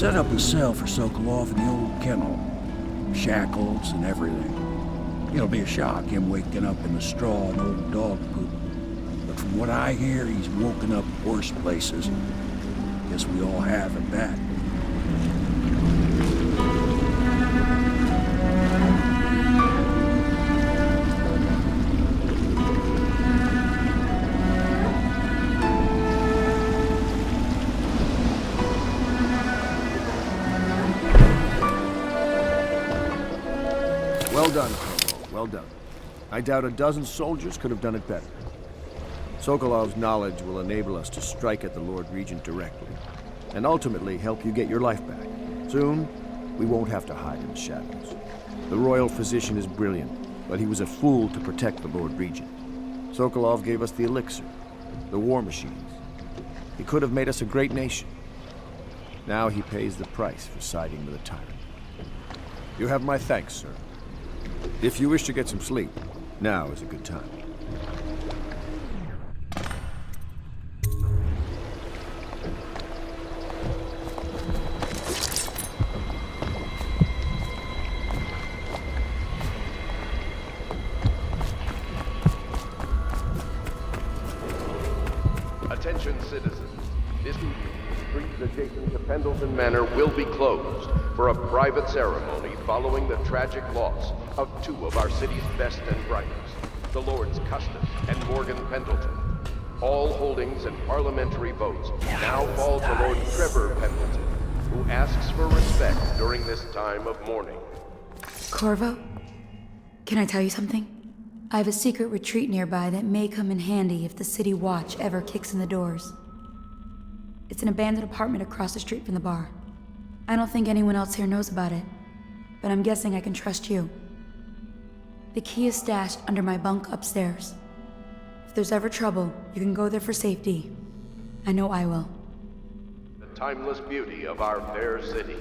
set up a cell for Sokolov in the old kennel. Shackles and everything. It'll be a shock, him waking up in the straw and old dog poop. But from what I hear, he's woken up worse places. Guess we all have at that. Well done, Corvo. Well done. I doubt a dozen soldiers could have done it better. Sokolov's knowledge will enable us to strike at the Lord Regent directly, and ultimately help you get your life back. Soon, we won't have to hide in the shadows. The royal physician is brilliant, but he was a fool to protect the Lord Regent. Sokolov gave us the elixir, the war machines. He could have made us a great nation. Now he pays the price for siding with a tyrant. You have my thanks, sir. If you wish to get some sleep, now is a good time. Attention, citizens. This evening, streets adjacent to Pendleton Manor will be closed for a private ceremony following the tragic loss of two of our city's best and brightest, the Lords Custis and Morgan Pendleton. All holdings and parliamentary votes now fall to Lord Trevor Pendleton, who asks for respect during this time of mourning. Corvo, can I tell you something? I have a secret retreat nearby that may come in handy if the city watch ever kicks in the doors. It's an abandoned apartment across the street from the bar. I don't think anyone else here knows about it, but I'm guessing I can trust you. The key is stashed under my bunk upstairs. If there's ever trouble, you can go there for safety. I know I will. The timeless beauty of our fair city.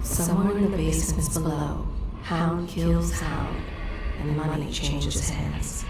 Somewhere in the basements below, hound kills hound, and money changes hands.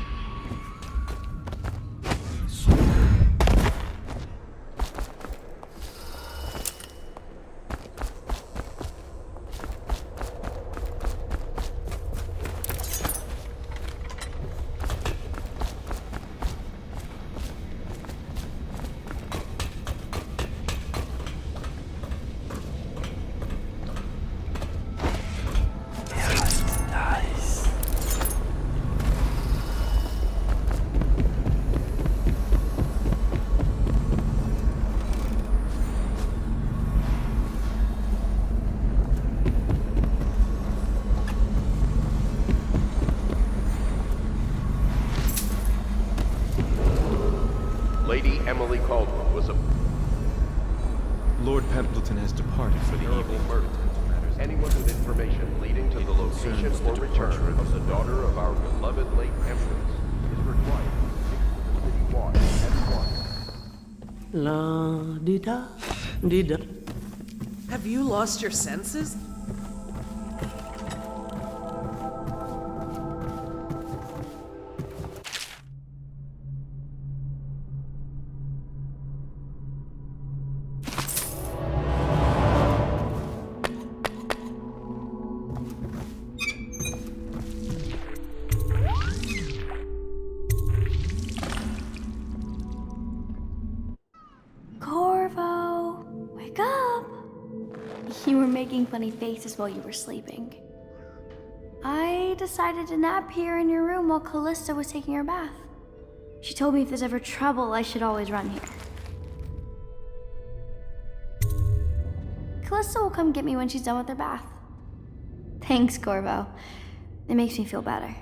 Lady Emily Caldwell was a Lord Pendleton has departed for the terrible evening. murder. Anyone with information leading to the location or return of the daughter of our beloved late Empress is required to the city watch at once. La-di-da-di-da. Have you lost your senses? making funny faces while you were sleeping. I decided to nap here in your room while Callista was taking her bath. She told me if there's ever trouble, I should always run here. Callista will come get me when she's done with her bath. Thanks, Corvo. It makes me feel better.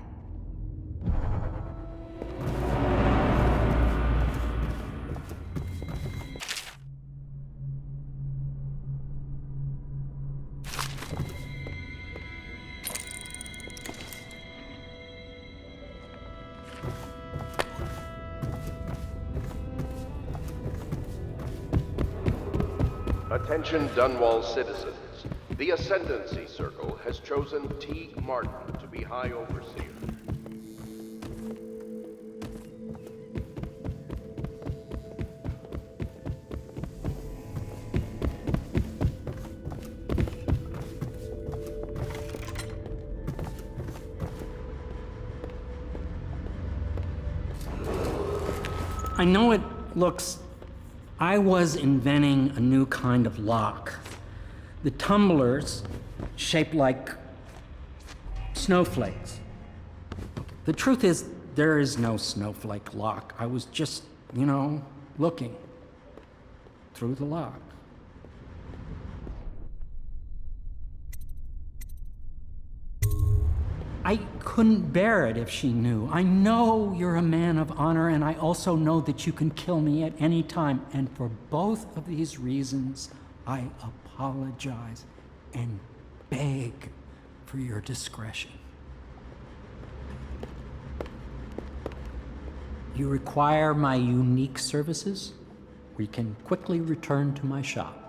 Attention Dunwall citizens. The Ascendancy Circle has chosen Teague Martin to be High Overseer. I know it looks... I was inventing a new kind of lock. The tumblers, shaped like snowflakes. The truth is, there is no snowflake lock. I was just, looking through the lock. I couldn't bear it if she knew. I know you're a man of honor, and I also know that you can kill me at any time. And for both of these reasons, I apologize and beg for your discretion. You require my unique services? We can quickly return to my shop.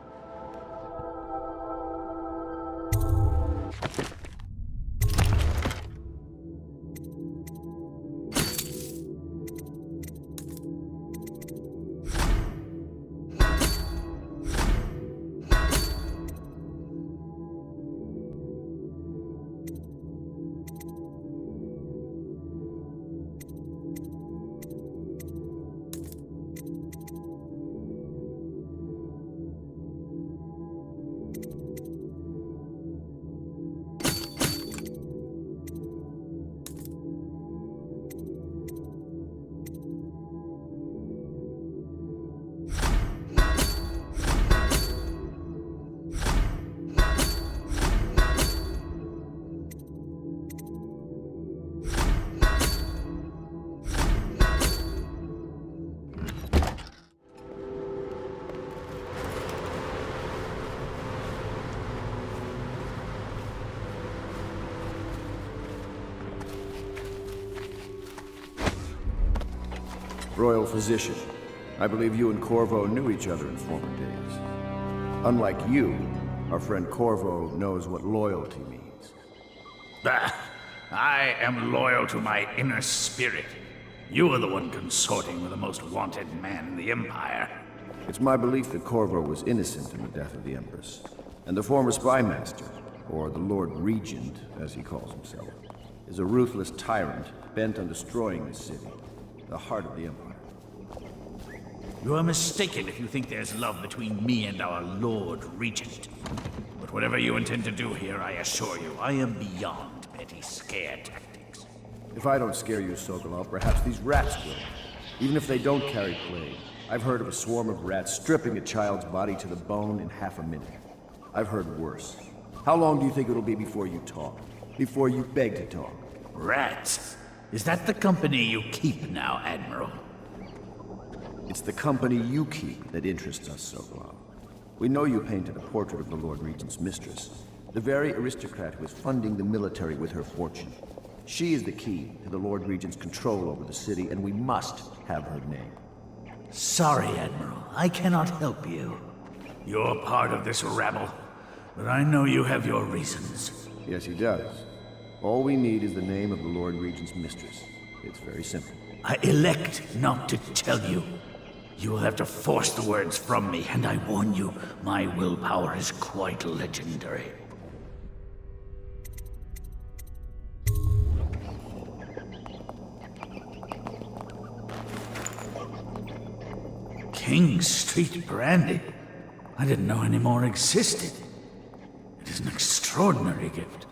Royal physician, I believe you and Corvo knew each other in former days. Unlike you, our friend Corvo knows what loyalty means. I am loyal to my inner spirit. You are the one consorting with the most wanted man in the Empire. It's my belief that Corvo was innocent in the death of the Empress, and the former spy master, or the Lord Regent, as he calls himself, is a ruthless tyrant bent on destroying this city, the heart of the Empire. You are mistaken if you think there's love between me and our Lord Regent. But whatever you intend to do here, I assure you, I am beyond petty scare tactics. If I don't scare you, Sokolov, perhaps these rats will. Even if they don't carry plague, I've heard of a swarm of rats stripping a child's body to the bone in half a minute. I've heard worse. How long do you think it'll be before you talk? Before you beg to talk? Rats? Is that the company you keep now, Admiral? It's the company you keep that interests us, Sokolov. We know you painted a portrait of the Lord Regent's mistress, the very aristocrat who is funding the military with her fortune. She is the key to the Lord Regent's control over the city, and we must have her name. Sorry, Admiral. I cannot help you. You're part of this rabble, but I know you have your reasons. Yes, he does. All we need is the name of the Lord Regent's mistress. It's very simple. I elect not to tell you. You will have to force the words from me, and I warn you, my willpower is quite legendary. King Street brandy? I didn't know any more existed. It is an extraordinary gift.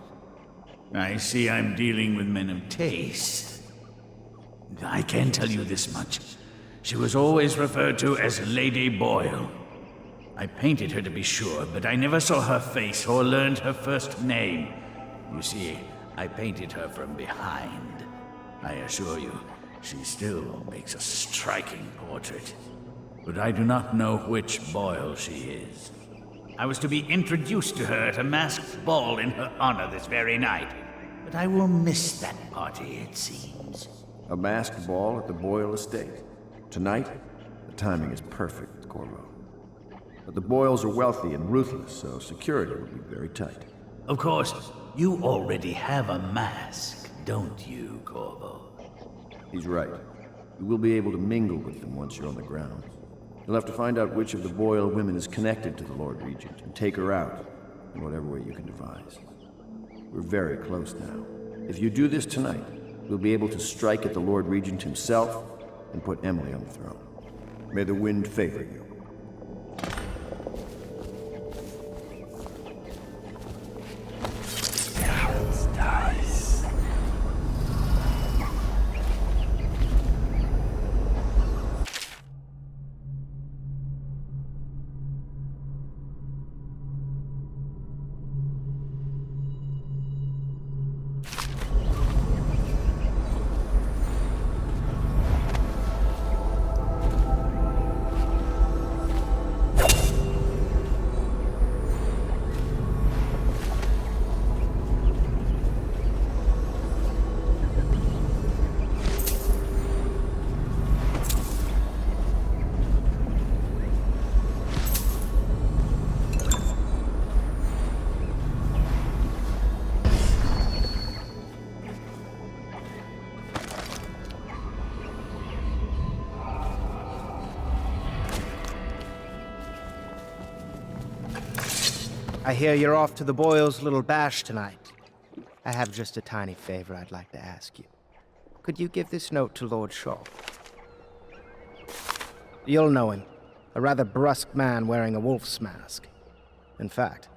I see I'm dealing with men of taste. I can tell you this much. She was always referred to as Lady Boyle. I painted her to be sure, but I never saw her face or learned her first name. You see, I painted her from behind. I assure you, she still makes a striking portrait. But I do not know which Boyle she is. I was to be introduced to her at a masked ball in her honor this very night. But I will miss that party, it seems. A masked ball at the Boyle estate. Tonight, the timing is perfect, Corvo. But the Boyles are wealthy and ruthless, so security will be very tight. Of course, you already have a mask, don't you, Corvo? He's right. You will be able to mingle with them once you're on the ground. You'll have to find out which of the Boyle women is connected to the Lord Regent and take her out in whatever way you can devise. We're very close now. If you do this tonight, we'll be able to strike at the Lord Regent himself and put Emily on the throne. May the wind favor you. I hear you're off to the Boyles' little bash tonight. I have just a tiny favor I'd like to ask you. Could you give this note to Lord Shaw? You'll know him. A rather brusque man wearing a wolf's mask. In fact,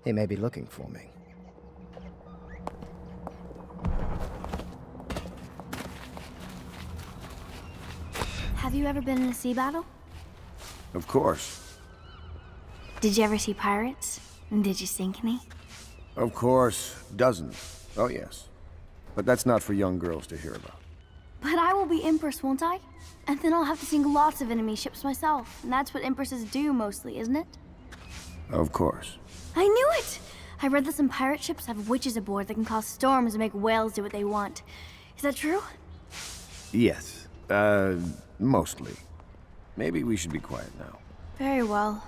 he may be looking for me. Have you ever been in a sea battle? Of course. Did you ever see pirates? And did you sink any? Of course. Dozens. Oh, yes. But that's not for young girls to hear about. But I will be Empress, won't I? And then I'll have to sink lots of enemy ships myself. And that's what Empresses do mostly, isn't it? Of course. I knew it! I read that some pirate ships have witches aboard that can cause storms and make whales do what they want. Is that true? Yes. Mostly. Maybe we should be quiet now. Very well.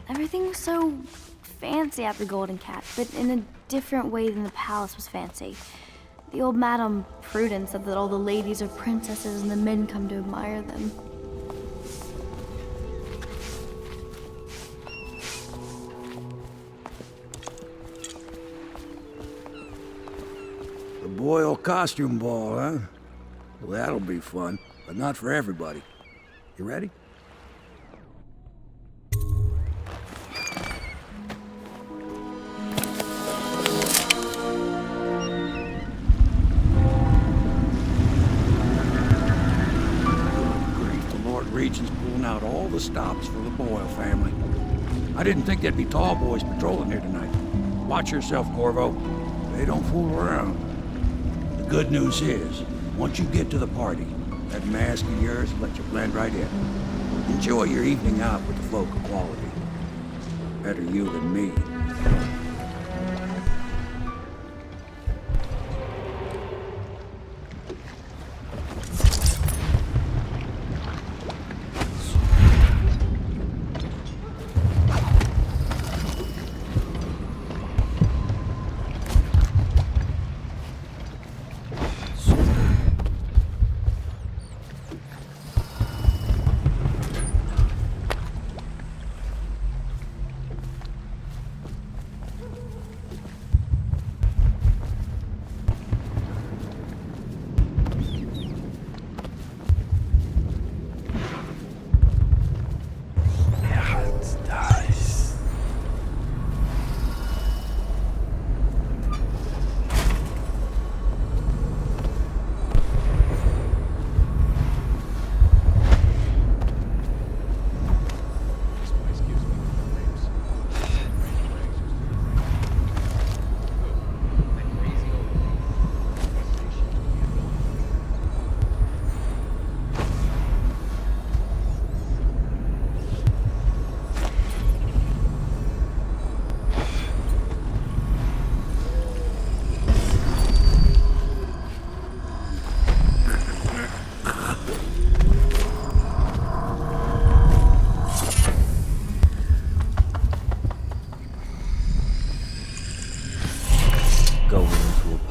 Everything was so fancy at the Golden Cat, but in a different way than the palace was fancy. The old Madame Prudence said that all the ladies are princesses and the men come to admire them. The Boyle costume ball, huh? Well, that'll be fun, but not for everybody. You ready? Regent's pulling out all the stops for the Boyle family. I didn't think there'd be tall boys patrolling here tonight. Watch yourself, Corvo. They don't fool around. The good news is, once you get to the party, that mask of yours will let you blend right in. Enjoy your evening out with the folk of quality. Better you than me.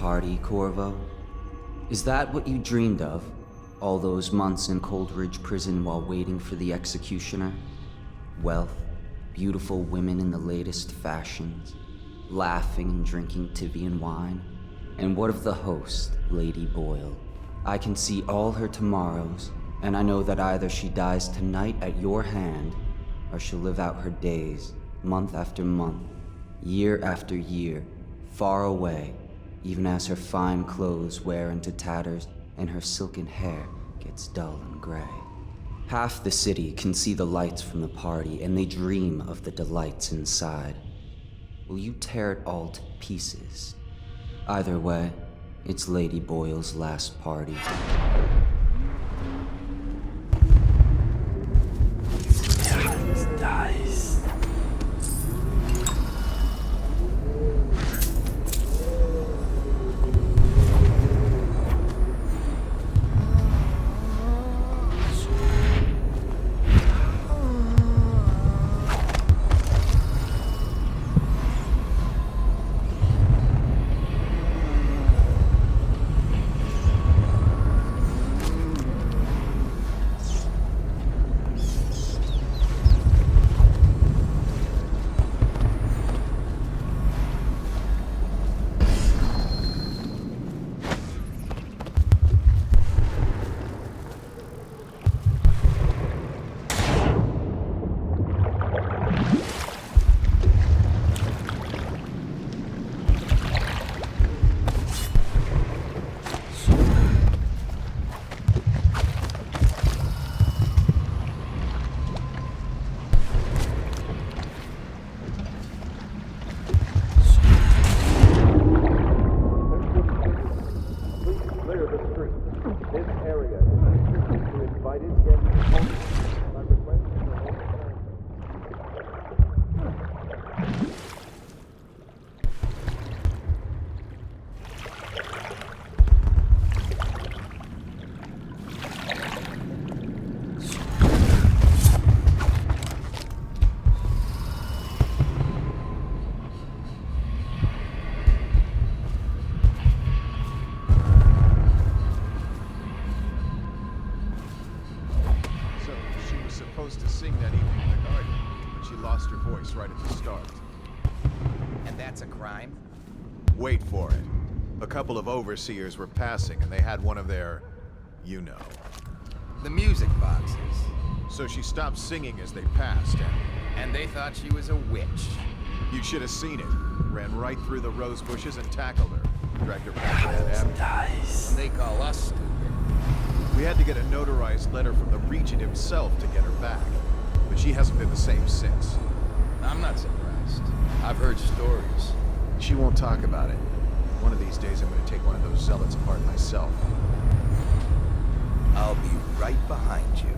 party, Corvo? Is that what you dreamed of? All those months in Coldridge Prison while waiting for the executioner? Wealth, beautiful women in the latest fashions, laughing and drinking Tivian wine? And what of the host, Lady Boyle? I can see all her tomorrows, and I know that either she dies tonight at your hand, or she'll live out her days, month after month, year after year, far away, even as her fine clothes wear into tatters and her silken hair gets dull and gray. Half the city can see the lights from the party, and they dream of the delights inside. Will you tear it all to pieces? Either way, it's Lady Boyle's last party. Nice. To sing that evening in the garden, but she lost her voice right at the start. And that's a crime? Wait for it. A couple of overseers were passing, and they had one of their, you know. The music boxes. So she stopped singing as they passed, and they thought she was a witch. You should have seen it. Ran right through the rose bushes and tackled her. Dragged her back to that avenue. Nice. And they call us stupid. We had to get a notarized letter from the Regent himself to get her back. But she hasn't been the same since. I'm not surprised. I've heard stories. She won't talk about it. One of these days I'm going to take one of those zealots apart myself. I'll be right behind you.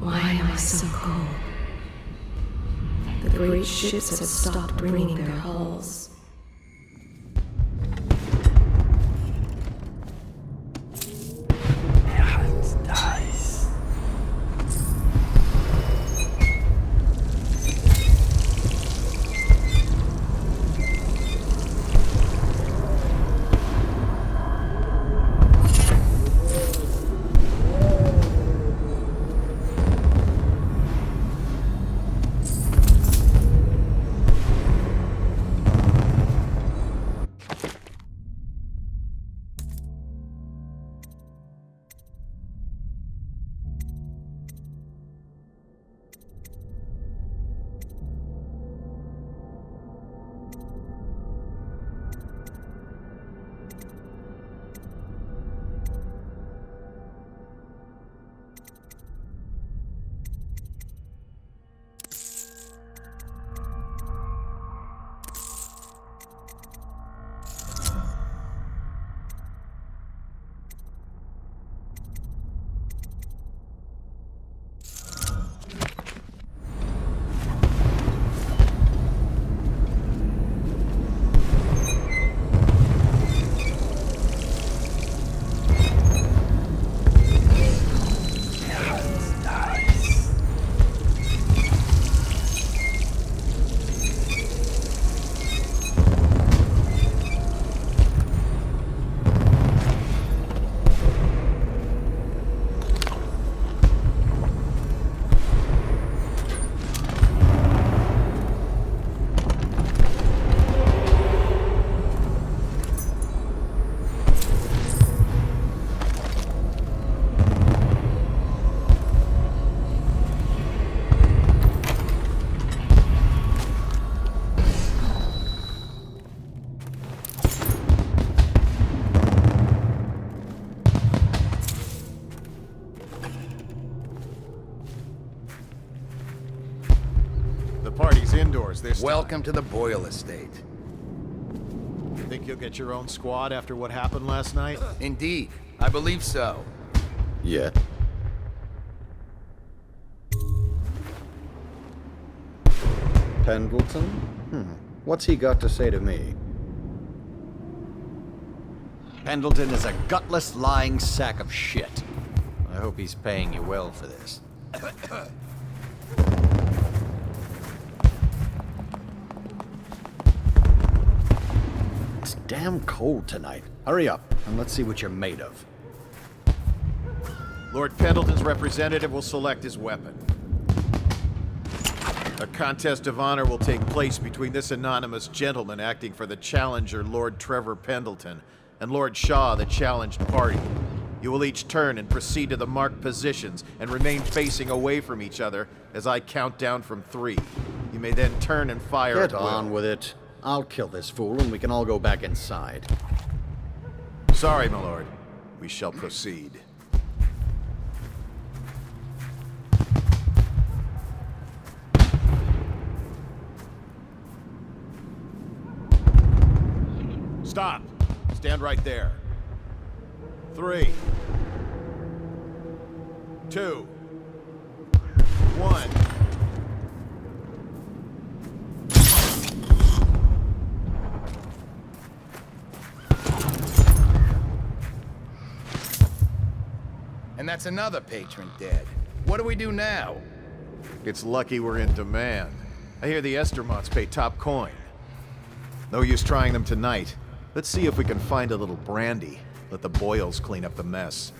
Why am I so cold? The great ships have stopped bringing their hulls. Indoors this Welcome to the Boyle estate. Think you'll get your own squad after what happened last night? Indeed, I believe so. Yet. Pendleton? What's he got to say to me? Pendleton is a gutless, lying sack of shit. I hope he's paying you well for this. It's damn cold tonight. Hurry up, and let's see what you're made of. Lord Pendleton's representative will select his weapon. A contest of honor will take place between this anonymous gentleman acting for the challenger, Lord Trevor Pendleton, and Lord Shaw, the challenged party. You will each turn and proceed to the marked positions and remain facing away from each other as I count down from 3. You may then turn and fire Get at will. on with it. I'll kill this fool and we can all go back inside. Sorry, my lord. We shall proceed. Stop. Stand right there. 3, 2, 1. And that's another patron dead. What do we do now? It's lucky we're in demand. I hear the Estermonts pay top coin. No use trying them tonight. Let's see if we can find a little brandy. Let the Boyles clean up the mess.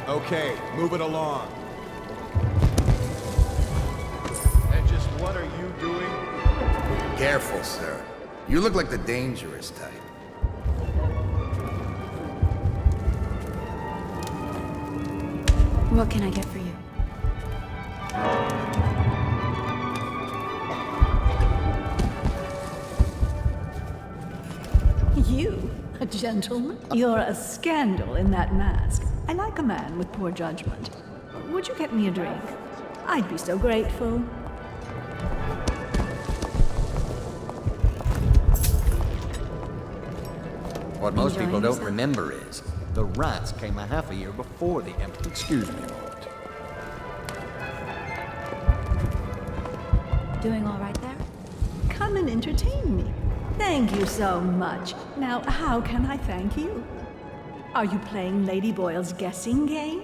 Okay, move it along. And just what are you doing? Careful, sir. You look like the dangerous type. What can I get for you? You? A gentleman? You're a scandal in that mask. I like a man with poor judgment. Would you get me a drink? I'd be so grateful. What most people don't remember is, the rats came a half a year before the Emperor. Excuse me a moment. Doing all right there? Come and entertain me. Thank you so much. Now, how can I thank you? Are you playing Lady Boyle's guessing game?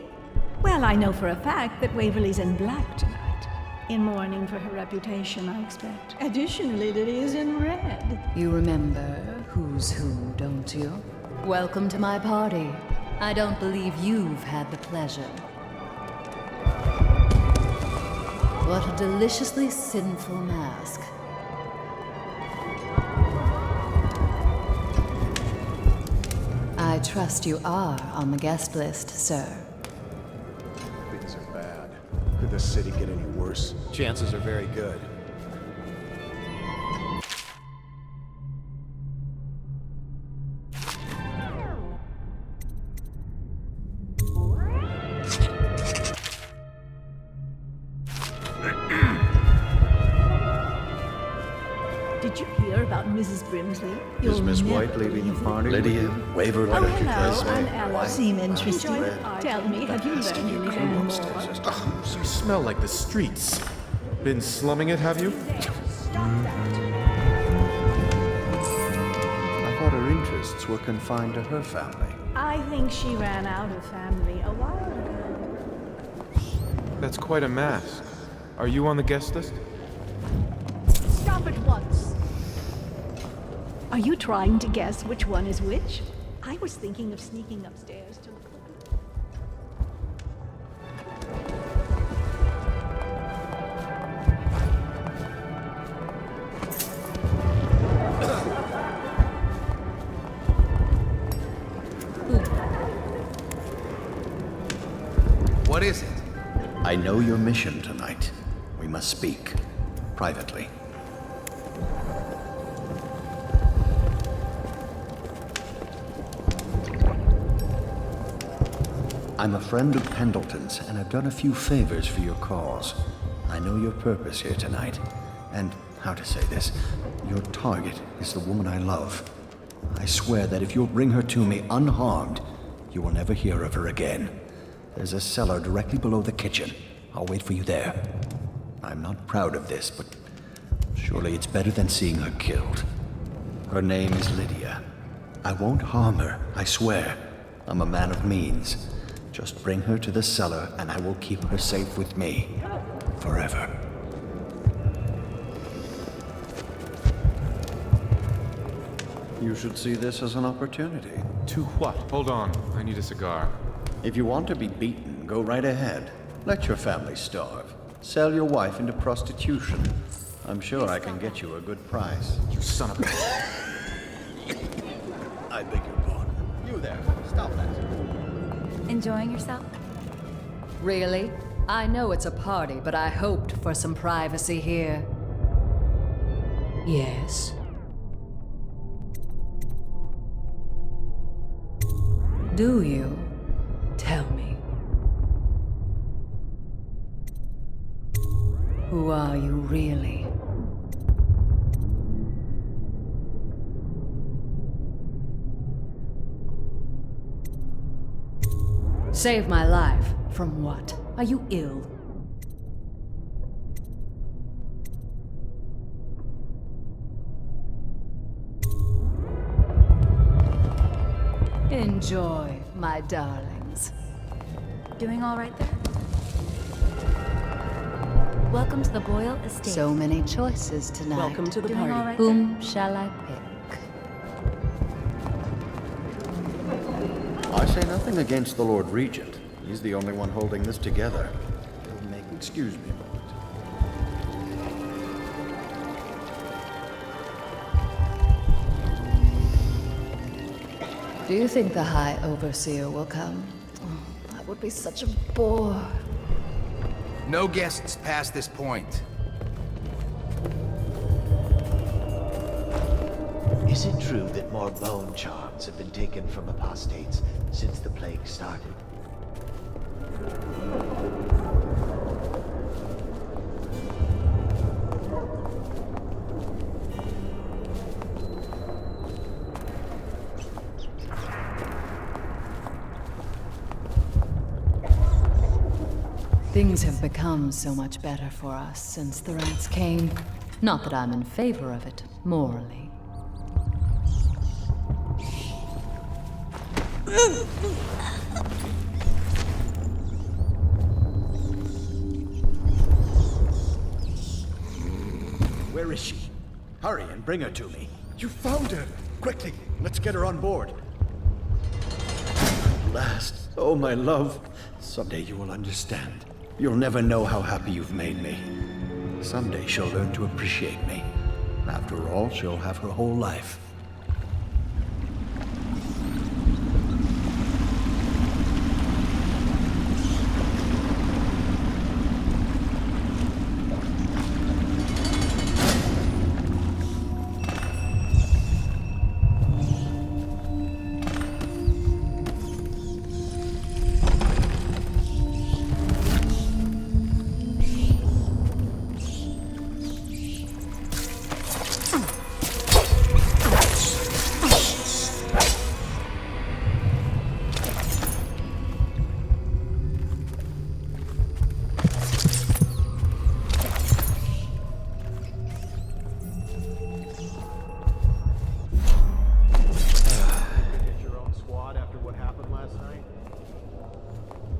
Well, I know for a fact that Waverly's in black tonight. In mourning for her reputation, I expect. Additionally, Lydia is in red. You remember who's who, don't you? Welcome to my party. I don't believe you've had the pleasure. What a deliciously sinful mask. I trust you are on the guest list, sir. Things are bad. Could the city get any worse? Chances are very good. Did you hear about Mrs. Brimsley? Is Miss White leaving the party? Lydia, Waverly. Oh, hello, I'm Ella. Seem interested. Tell me, have you learned anything more? You smell like the streets. Been slumming it, have you? I thought her interests were confined to her family. I think she ran out of family a while ago. That's quite a mask. Are you on the guest list? Stop at once! Are you trying to guess which one is which? I was thinking of sneaking upstairs to look. What is it? I know your mission tonight. We must speak. Privately. I'm a friend of Pendleton's, and I've done a few favors for your cause. I know your purpose here tonight, and how to say this, your target is the woman I love. I swear that if you'll bring her to me unharmed, you will never hear of her again. There's a cellar directly below the kitchen. I'll wait for you there. I'm not proud of this, but surely it's better than seeing her killed. Her name is Lydia. I won't harm her, I swear. I'm a man of means. Just bring her to the cellar, and I will keep her safe with me. Forever. You should see this as an opportunity. To what? Hold on. I need a cigar. If you want to be beaten, go right ahead. Let your family starve. Sell your wife into prostitution. I'm sure I can get you a good price. You son of a... I beg your pardon. You there. Stop that. Enjoying yourself? Really? I know it's a party, but I hoped for some privacy here. Yes. Do you? Tell me. Who are you really? Save my life. From what? Are you ill? Enjoy, my darlings. Doing all right there? Welcome to the Boyle estate. So many choices tonight. Welcome to the Doing all party. right Whom shall I pick? I say nothing against the Lord Regent. He's the only one holding this together. Excuse me a moment. Do you think the High Overseer will come? Oh, that would be such a bore. No guests past this point. Is it true that more bone charms have been taken from apostates since the plague started? Things have become so much better for us since the rats came. Not that I'm in favor of it, morally. Where is she? Hurry and bring her to me. You found her! Quickly, let's get her on board. At last. Oh, my love. Someday you will understand. You'll never know how happy you've made me. Someday she'll learn to appreciate me. After all, she'll have her whole life.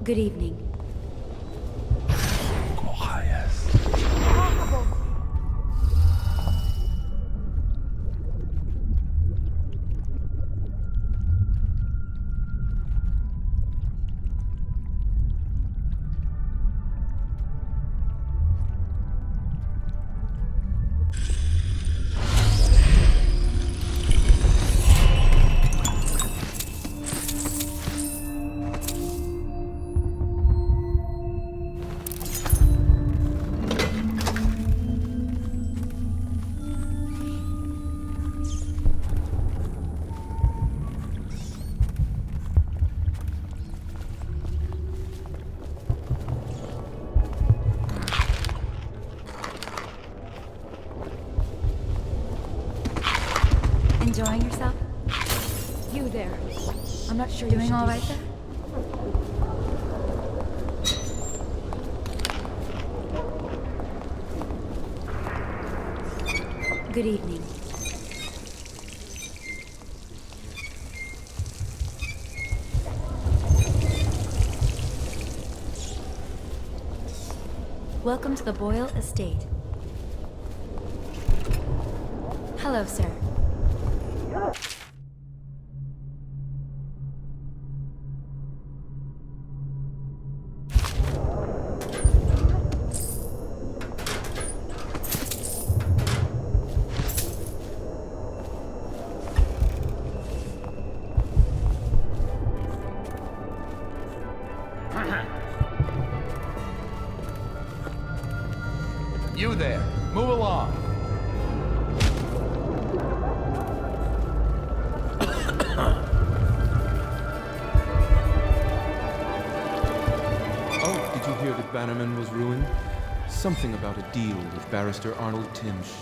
Good evening. Enjoying yourself? You there. I'm not sure you're doing all right there. Good evening. Welcome to the Boyle estate. Hello, sir. You there, move along. Oh, did you hear that Bannerman was ruined? Something about a deal with Barrister Arnold Timsh.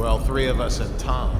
Well, 3 of us and Tom.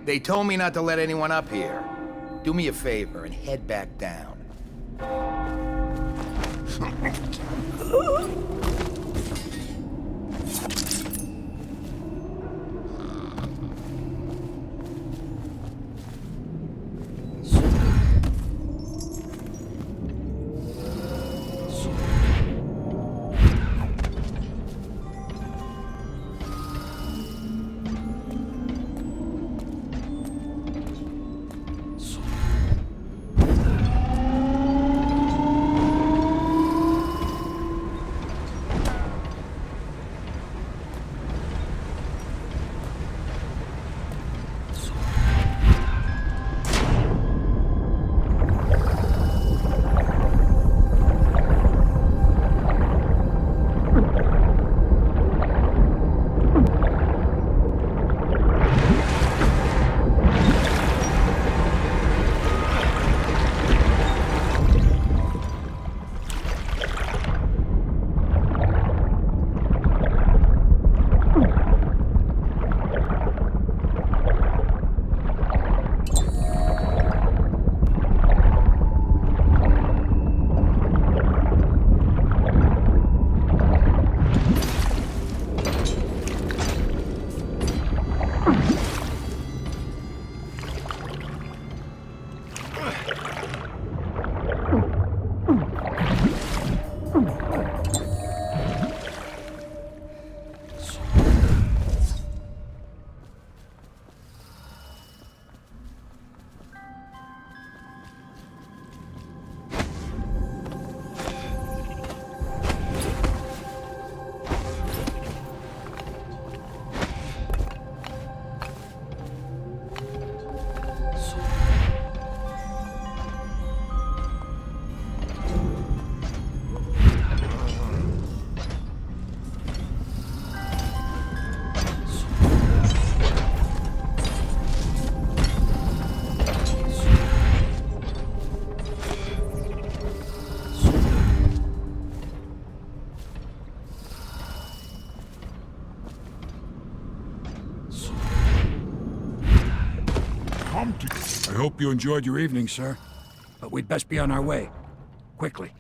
They told me not to let anyone up here. Do me a favor and head back down. I hope you enjoyed your evening, sir. But we'd best be on our way. Quickly.